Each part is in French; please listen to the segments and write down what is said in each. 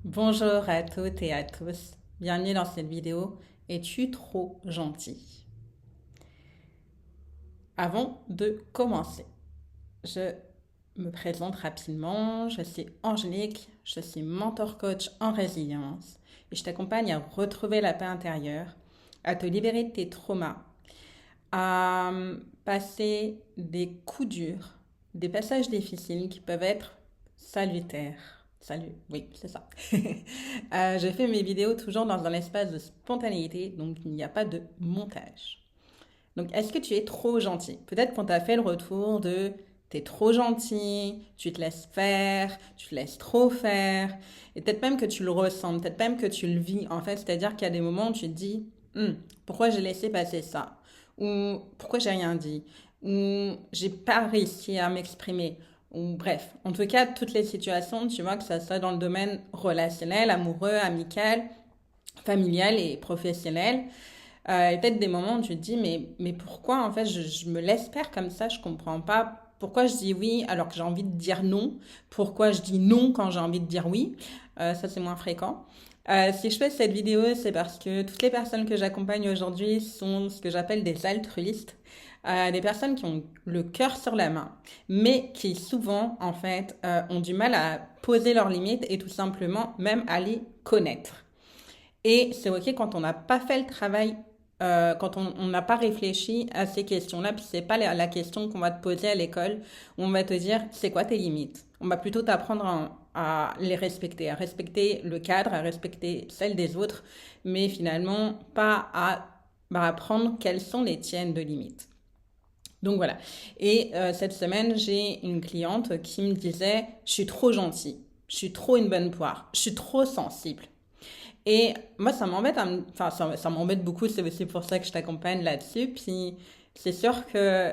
Bonjour à toutes et à tous, bienvenue dans cette vidéo. Es-tu trop gentil? Avant de commencer, je me présente rapidement. Je suis Angélique, je suis mentor coach en résilience et je t'accompagne à retrouver la paix intérieure, à te libérer de tes traumas, à passer des coups durs, des passages difficiles qui peuvent être salutaires. Salut, oui, c'est ça. Je fais mes vidéos toujours dans un espace de spontanéité, donc il n'y a pas de montage. Donc, est-ce que tu es trop gentil? Peut-être qu'on t'a fait le retour de t'es trop gentil, tu te laisses faire, tu te laisses trop faire, et peut-être même que tu le ressens, peut-être même que tu le vis en fait, c'est-à-dire qu'il y a des moments où tu te dis, pourquoi j'ai laissé passer ça? Ou pourquoi j'ai rien dit? Ou j'ai pas réussi à m'exprimer? Ou bref, en tout cas, toutes les situations, tu vois, que ça soit dans le domaine relationnel, amoureux, amical, familial et professionnel. Et peut-être des moments où tu te dis, mais pourquoi en fait je me laisse faire comme ça, je comprends pas. Pourquoi je dis oui alors que j'ai envie de dire non? Pourquoi je dis non quand j'ai envie de dire oui? Ça, c'est moins fréquent. Si je fais cette vidéo, c'est parce que toutes les personnes que j'accompagne aujourd'hui sont ce que j'appelle des altruistes. Des personnes qui ont le cœur sur la main, mais qui souvent, en fait, ont du mal à poser leurs limites et tout simplement même à les connaître. Et c'est OK quand on n'a pas fait le travail, quand on n'a pas réfléchi à ces questions-là, puis c'est pas la question qu'on va te poser à l'école, où on va te dire, c'est quoi tes limites? On va plutôt t'apprendre à les respecter, à respecter le cadre, à respecter celles des autres, mais finalement pas à apprendre quelles sont les tiennes de limites. Donc voilà. Et cette semaine, j'ai une cliente qui me disait, je suis trop gentille, je suis trop une bonne poire, je suis trop sensible. Et moi, ça m'embête, enfin, ça m'embête beaucoup, c'est aussi pour ça que je t'accompagne là-dessus. Puis, c'est sûr que,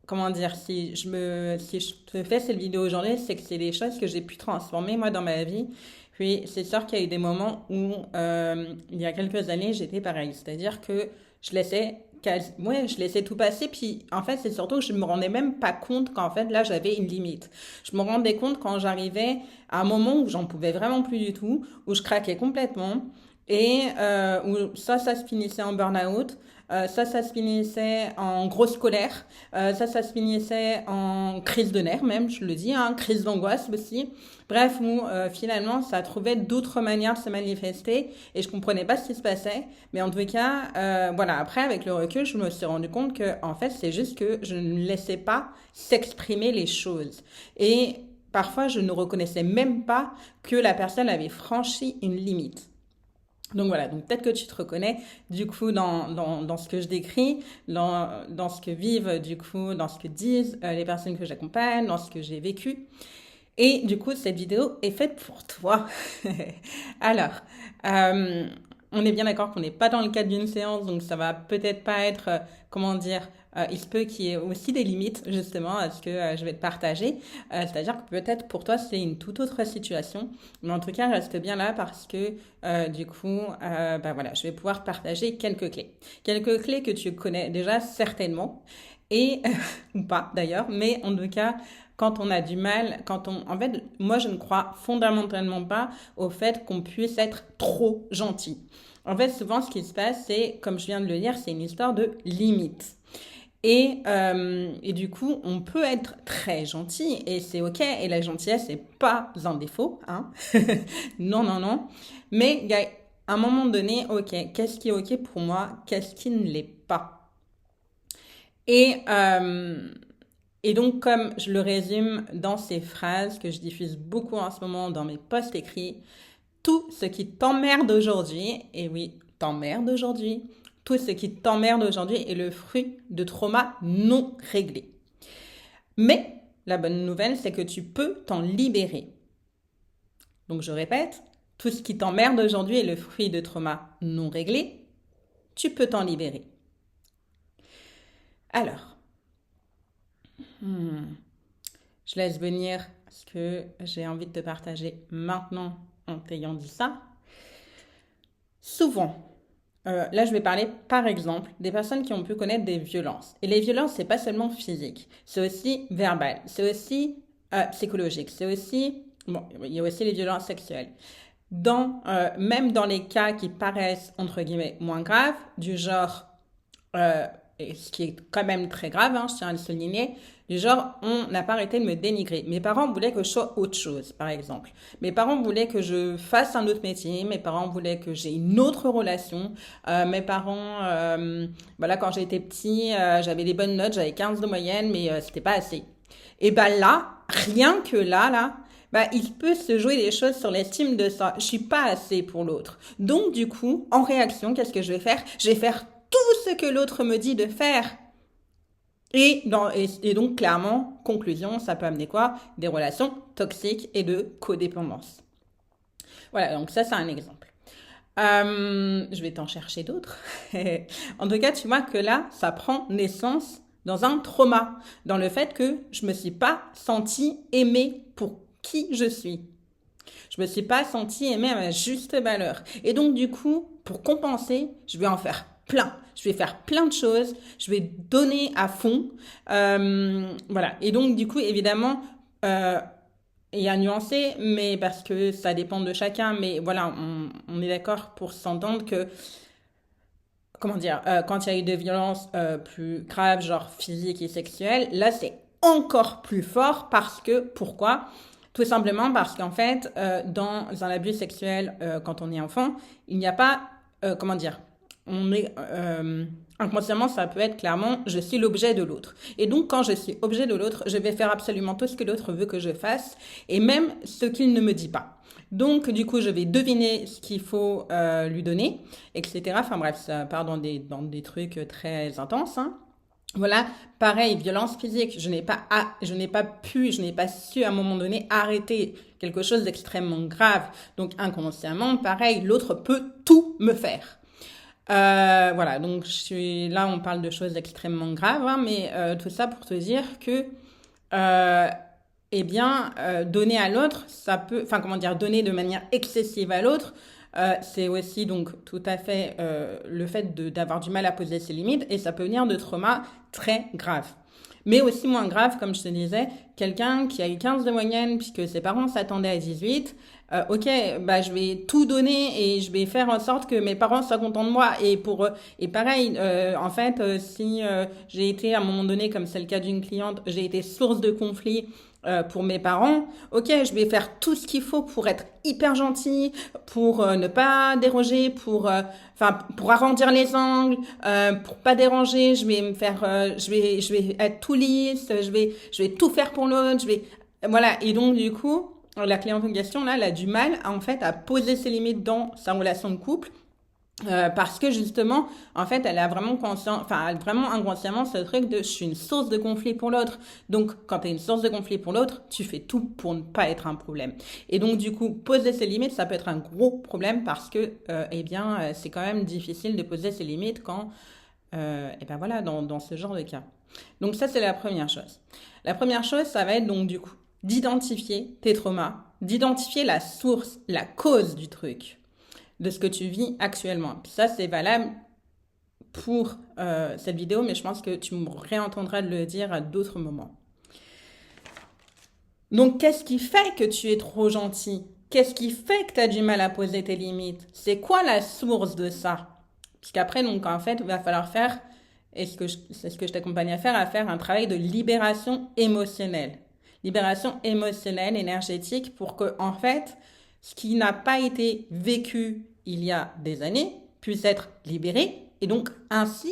comment dire, si je te fais cette vidéo aujourd'hui, c'est que c'est des choses que j'ai pu transformer, moi, dans ma vie. Puis, c'est sûr qu'il y a eu des moments où, il y a quelques années, j'étais pareil. C'est-à-dire que je laissais, ouais, je laissais tout passer. Puis, en fait, c'est surtout que je me rendais même pas compte qu'en fait, là, j'avais une limite. Je me rendais compte quand j'arrivais à un moment où j'en pouvais vraiment plus du tout, où je craquais complètement. Et où ça se finissait en burn-out, ça se finissait en grosse colère, ça se finissait en crise de nerfs même, je le dis, hein, crise d'angoisse aussi. Bref, où finalement ça trouvait d'autres manières de se manifester et je comprenais pas ce qui se passait. Mais en tout cas, voilà, après avec le recul, je me suis rendu compte que en fait c'est juste que je ne laissais pas s'exprimer les choses. Et parfois je ne reconnaissais même pas que la personne avait franchi une limite. Donc voilà, donc peut-être que tu te reconnais du coup dans ce que je décris, dans ce que vivent du coup, dans ce que disent les personnes que j'accompagne, dans ce que j'ai vécu. Et du coup, cette vidéo est faite pour toi. Alors, euh, on est bien d'accord qu'on n'est pas dans le cadre d'une séance, donc ça va peut-être pas être, comment dire, il se peut qu'il y ait aussi des limites justement à ce que je vais te partager. C'est-à-dire que peut-être pour toi c'est une toute autre situation, mais en tout cas reste bien là parce que du coup, bah voilà, je vais pouvoir partager quelques clés. Quelques clés que tu connais déjà certainement et ou pas d'ailleurs, mais en tout cas quand on a du mal, en fait, moi je ne crois fondamentalement pas au fait qu'on puisse être trop gentil. En fait, souvent ce qui se passe, c'est, comme je viens de le dire, c'est une histoire de limite. Et du coup, on peut être très gentil et c'est ok. Et la gentillesse, c'est pas un défaut, hein. Non, non, non. Mais il y a un moment donné, ok, qu'est-ce qui est ok pour moi, qu'est-ce qui ne l'est pas. Et, euh, et donc, comme je le résume dans ces phrases que je diffuse beaucoup en ce moment dans mes posts écrits, tout ce qui t'emmerde aujourd'hui, et oui, t'emmerde aujourd'hui, tout ce qui t'emmerde aujourd'hui est le fruit de traumas non réglés. Mais la bonne nouvelle, c'est que tu peux t'en libérer. Donc je répète, tout ce qui t'emmerde aujourd'hui est le fruit de traumas non réglés. Tu peux t'en libérer. Alors, je laisse venir ce que j'ai envie de te partager maintenant en t'ayant dit ça. Souvent, là, je vais parler, par exemple, des personnes qui ont pu connaître des violences. Et les violences, c'est pas seulement physique, c'est aussi verbal, c'est aussi psychologique, c'est aussi, bon, il y a aussi les violences sexuelles. même dans les cas qui paraissent, entre guillemets, moins graves, du genre, et ce qui est quand même très grave, hein, je tiens à le souligner, du genre, on n'a pas arrêté de me dénigrer. Mes parents voulaient que je sois autre chose, par exemple. Mes parents voulaient que je fasse un autre métier, mes parents voulaient que j'ai une autre relation. Mes parents, voilà, quand j'étais petit, j'avais des bonnes notes, j'avais 15 de moyenne, mais c'était pas assez. Et ben là, rien que là, bah, il peut se jouer des choses sur l'estime de soi. Je suis pas assez pour l'autre. Donc, du coup, en réaction, qu'est-ce que je vais faire? Je vais faire tout ce que l'autre me dit de faire. Et donc, clairement, conclusion, ça peut amener quoi? Des relations toxiques et de codépendance. Voilà, donc ça, c'est un exemple. Je vais t'en chercher d'autres. En tout cas, tu vois que là, ça prend naissance dans un trauma, dans le fait que je me suis pas sentie aimée pour qui je suis. Je me suis pas sentie aimée à ma juste valeur. Et donc, du coup, pour compenser, je vais en faire plein. Je vais faire plein de choses. Je vais donner à fond. Voilà. Et donc, du coup, évidemment, il y a nuancé, mais parce que ça dépend de chacun. Mais voilà, on est d'accord pour s'entendre que, comment dire, quand il y a eu des violences plus graves, genre physiques et sexuelles, là, c'est encore plus fort parce que, pourquoi? Tout simplement parce qu'en fait, dans un abus sexuel, quand on est enfant, il n'y a pas, comment dire, on est inconsciemment, ça peut être clairement, je suis l'objet de l'autre. Et donc, quand je suis objet de l'autre, je vais faire absolument tout ce que l'autre veut que je fasse, et même ce qu'il ne me dit pas. Donc, du coup, je vais deviner ce qu'il faut lui donner, etc. Enfin bref, ça part dans des trucs très intenses, hein. Voilà, pareil, violence physique. Je n'ai pas pu, je n'ai pas su à un moment donné arrêter quelque chose d'extrêmement grave. Donc inconsciemment, pareil, l'autre peut tout me faire. Voilà, donc là, on parle de choses extrêmement graves, hein, mais tout ça pour te dire que, euh, eh bien, donner à l'autre, ça peut, enfin, comment dire, donner de manière excessive à l'autre, c'est aussi donc tout à fait le fait d'avoir du mal à poser ses limites et ça peut venir de traumas très graves. Mais aussi moins grave, comme je te disais, quelqu'un qui a eu 15 de moyenne puisque ses parents s'attendaient à 18, ok, bah je vais tout donner et je vais faire en sorte que mes parents soient contents de moi. Et pareil, en fait, si j'ai été à un moment donné, comme c'est le cas d'une cliente, j'ai été source de conflit pour mes parents, ok, je vais faire tout ce qu'il faut pour être hyper gentil, pour ne pas déroger, pour arrondir les angles, pour pas déranger, je vais me faire, je vais être tout lisse, je vais tout faire pour l'autre, voilà. Et donc du coup, la cliente en question là, elle a du mal en fait à poser ses limites dans sa relation de couple. Parce que justement, en fait, elle a vraiment conscience, enfin, vraiment inconsciemment ce truc de je suis une source de conflit pour l'autre. Donc, quand tu es une source de conflit pour l'autre, tu fais tout pour ne pas être un problème. Et donc, du coup, poser ses limites, ça peut être un gros problème parce que, eh bien, c'est quand même difficile de poser ses limites quand, eh ben voilà, dans ce genre de cas. Donc, ça, c'est la première chose. La première chose, ça va être donc, du coup, d'identifier tes traumas, d'identifier la source, la cause du truc de ce que tu vis actuellement. Puis ça, c'est valable pour cette vidéo, mais je pense que tu me réentendras de le dire à d'autres moments. Donc, qu'est-ce qui fait que tu es trop gentil? Qu'est-ce qui fait que tu as du mal à poser tes limites? C'est quoi la source de ça? Puisqu'après, donc, en fait, il va falloir faire, c'est ce que je t'accompagne à faire un travail de libération émotionnelle. Libération émotionnelle, énergétique, pour que, en fait, ce qui n'a pas été vécu il y a des années puisse être libéré et donc ainsi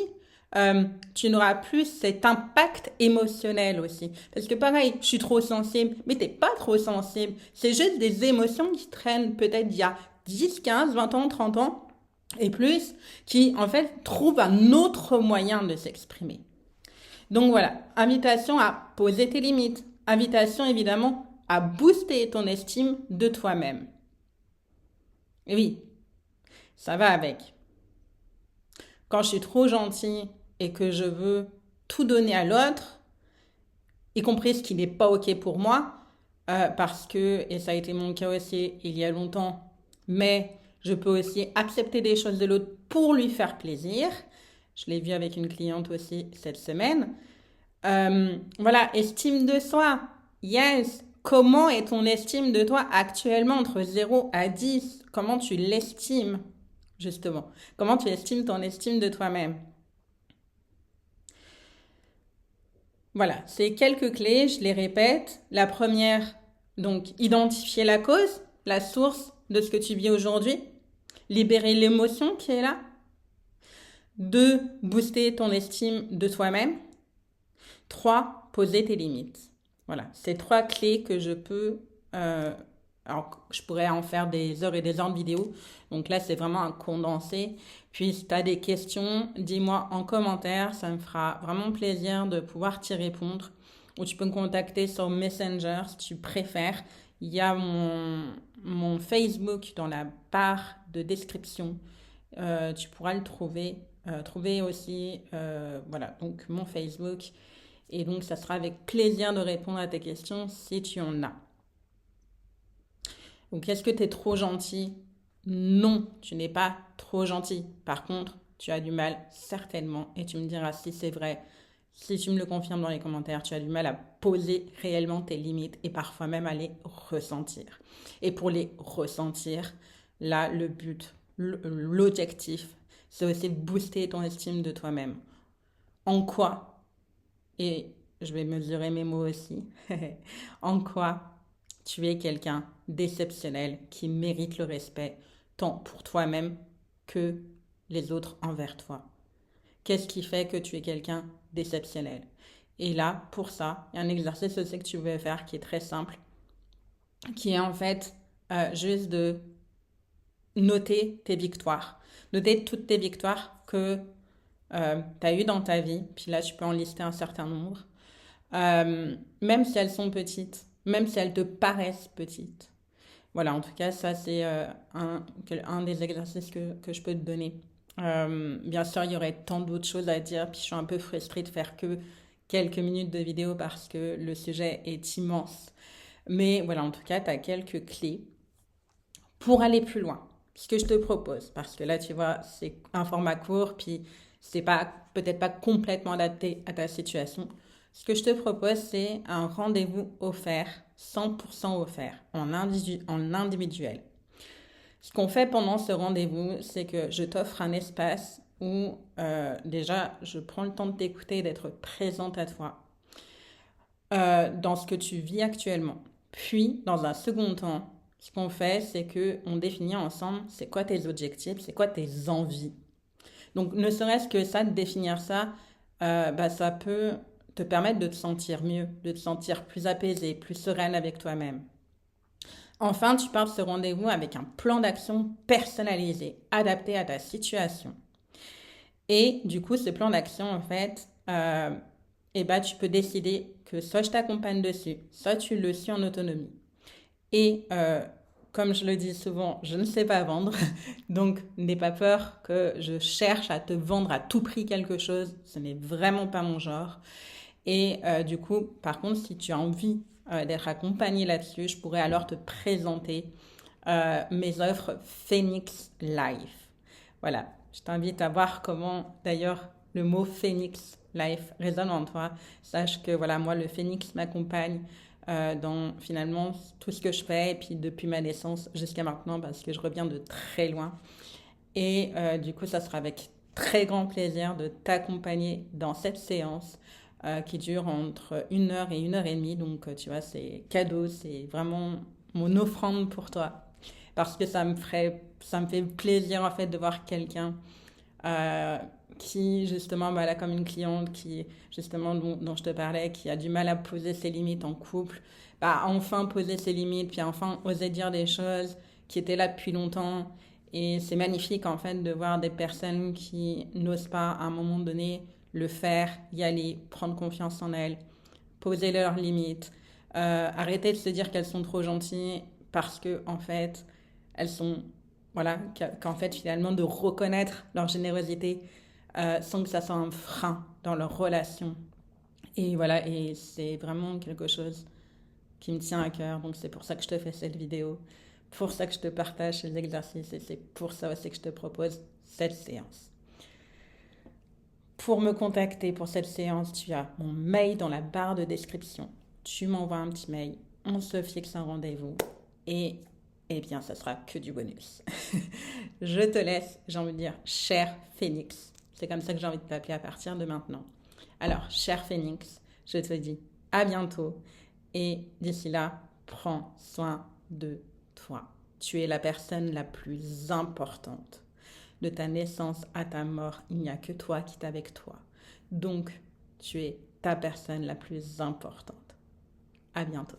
tu n'auras plus cet impact émotionnel aussi. Parce que pareil, je suis trop sensible, mais t'es pas trop sensible. C'est juste des émotions qui traînent peut-être d'il y a 10, 15, 20 ans, 30 ans et plus, qui en fait trouvent un autre moyen de s'exprimer. Donc voilà, invitation à poser tes limites. Invitation évidemment à booster ton estime de toi-même. Et oui, ça va avec. Quand je suis trop gentille et que je veux tout donner à l'autre, y compris ce qui n'est pas OK pour moi, parce que, et ça a été mon cas aussi il y a longtemps, mais je peux aussi accepter des choses de l'autre pour lui faire plaisir. Je l'ai vu avec une cliente aussi cette semaine. Voilà, estime de soi. Yes, comment est ton estime de toi actuellement entre 0 à 10? Comment tu l'estimes, justement? Comment tu estimes ton estime de toi-même? Voilà, c'est quelques clés, je les répète. La première, donc, identifier la cause, la source de ce que tu vis aujourd'hui, libérer l'émotion qui est là. 2, booster ton estime de toi-même. 3, poser tes limites. Voilà, c'est 3 clés que je peux... alors, je pourrais en faire des heures et des heures de vidéos. Donc là, c'est vraiment un condensé. Puis, si tu as des questions, dis-moi en commentaire. Ça me fera vraiment plaisir de pouvoir t'y répondre. Ou tu peux me contacter sur Messenger si tu préfères. Il y a mon Facebook dans la barre de description. Tu pourras le trouver. Trouver aussi, voilà, donc mon Facebook. Et donc, ça sera avec plaisir de répondre à tes questions si tu en as. Donc, est-ce que tu es trop gentil? Non, tu n'es pas trop gentil. Par contre, tu as du mal, certainement, et tu me diras si c'est vrai. Si tu me le confirmes dans les commentaires, tu as du mal à poser réellement tes limites et parfois même à les ressentir. Et pour les ressentir, là, le but, l'objectif, c'est aussi de booster ton estime de toi-même. En quoi? Et je vais mesurer mes mots aussi. En quoi tu es quelqu'un d'exceptionnel qui mérite le respect tant pour toi-même que les autres envers toi. Qu'est-ce qui fait que tu es quelqu'un d'exceptionnel? Et là, pour ça, il y a un exercice aussi que tu veux faire qui est très simple, qui est en fait juste de noter tes victoires. Noter toutes tes victoires que tu as eues dans ta vie. Puis là, tu peux en lister un certain nombre. Même si elles sont petites, même si elles te paraissent petites. Voilà, en tout cas, ça, c'est un des exercices que je peux te donner. Bien sûr, il y aurait tant d'autres choses à dire, puis je suis un peu frustrée de faire que quelques minutes de vidéo parce que le sujet est immense. Mais voilà, en tout cas, tu as quelques clés pour aller plus loin. Ce que je te propose, parce que là, tu vois, c'est un format court, puis c'est pas peut-être pas complètement adapté à ta situation. Ce que je te propose, c'est un rendez-vous offert, 100% offert, en individuel. Ce qu'on fait pendant ce rendez-vous, c'est que je t'offre un espace où déjà, je prends le temps de t'écouter et d'être présente à toi dans ce que tu vis actuellement. Puis, dans un second temps, ce qu'on fait, c'est que on définit ensemble c'est quoi tes objectifs, c'est quoi tes envies. Donc, ne serait-ce que ça, de définir ça, ça peut te permettre de te sentir mieux, de te sentir plus apaisée, plus sereine avec toi-même. Enfin, tu pars de ce rendez-vous avec un plan d'action personnalisé, adapté à ta situation. Et du coup, ce plan d'action, en fait, tu peux décider que soit je t'accompagne dessus, soit tu le suis en autonomie. Et comme je le dis souvent, je ne sais pas vendre, donc n'aie pas peur que je cherche à te vendre à tout prix quelque chose, ce n'est vraiment pas mon genre. Et du coup, par contre, si tu as envie d'être accompagné là-dessus, je pourrais alors te présenter mes offres Phoenix Life. Voilà, je t'invite à voir comment d'ailleurs le mot Phoenix Life résonne en toi. Sache que voilà, moi, le Phoenix m'accompagne dans finalement tout ce que je fais, et puis depuis ma naissance jusqu'à maintenant, parce que je reviens de très loin. Et du coup, ça sera avec très grand plaisir de t'accompagner dans cette séance qui dure entre 1 heure et 1 heure et demie. Donc, tu vois, c'est cadeau, c'est vraiment mon offrande pour toi. Parce que ça me fait plaisir en fait de voir quelqu'un euh, qui justement, là, comme une cliente qui justement dont je te parlais, qui a du mal à poser ses limites en couple, enfin poser ses limites, puis enfin oser dire des choses qui étaient là depuis longtemps. Et c'est magnifique en fait de voir des personnes qui n'osent pas à un moment donné le faire, y aller, prendre confiance en elles, poser leurs limites, arrêter de se dire qu'elles sont trop gentilles parce que en fait elles sont voilà qu'en fait finalement de reconnaître leur générosité sans que ça soit un frein dans leur relation. Et voilà, et c'est vraiment quelque chose qui me tient à cœur, donc c'est pour ça que je te fais cette vidéo, pour ça que je te partage ces exercices, et c'est pour ça aussi que je te propose cette séance. Pour me contacter pour cette séance, tu as mon mail dans la barre de description. Tu m'envoies un petit mail, on se fixe un rendez-vous et eh bien, ça sera que du bonus. Je te laisse, j'ai envie de dire, cher Phoenix. C'est comme ça que j'ai envie de t'appeler à partir de maintenant. Alors, cher Phoenix, je te dis à bientôt et d'ici là, prends soin de toi. Tu es la personne la plus importante. De ta naissance à ta mort, il n'y a que toi qui es avec toi. Donc, tu es ta personne la plus importante. À bientôt.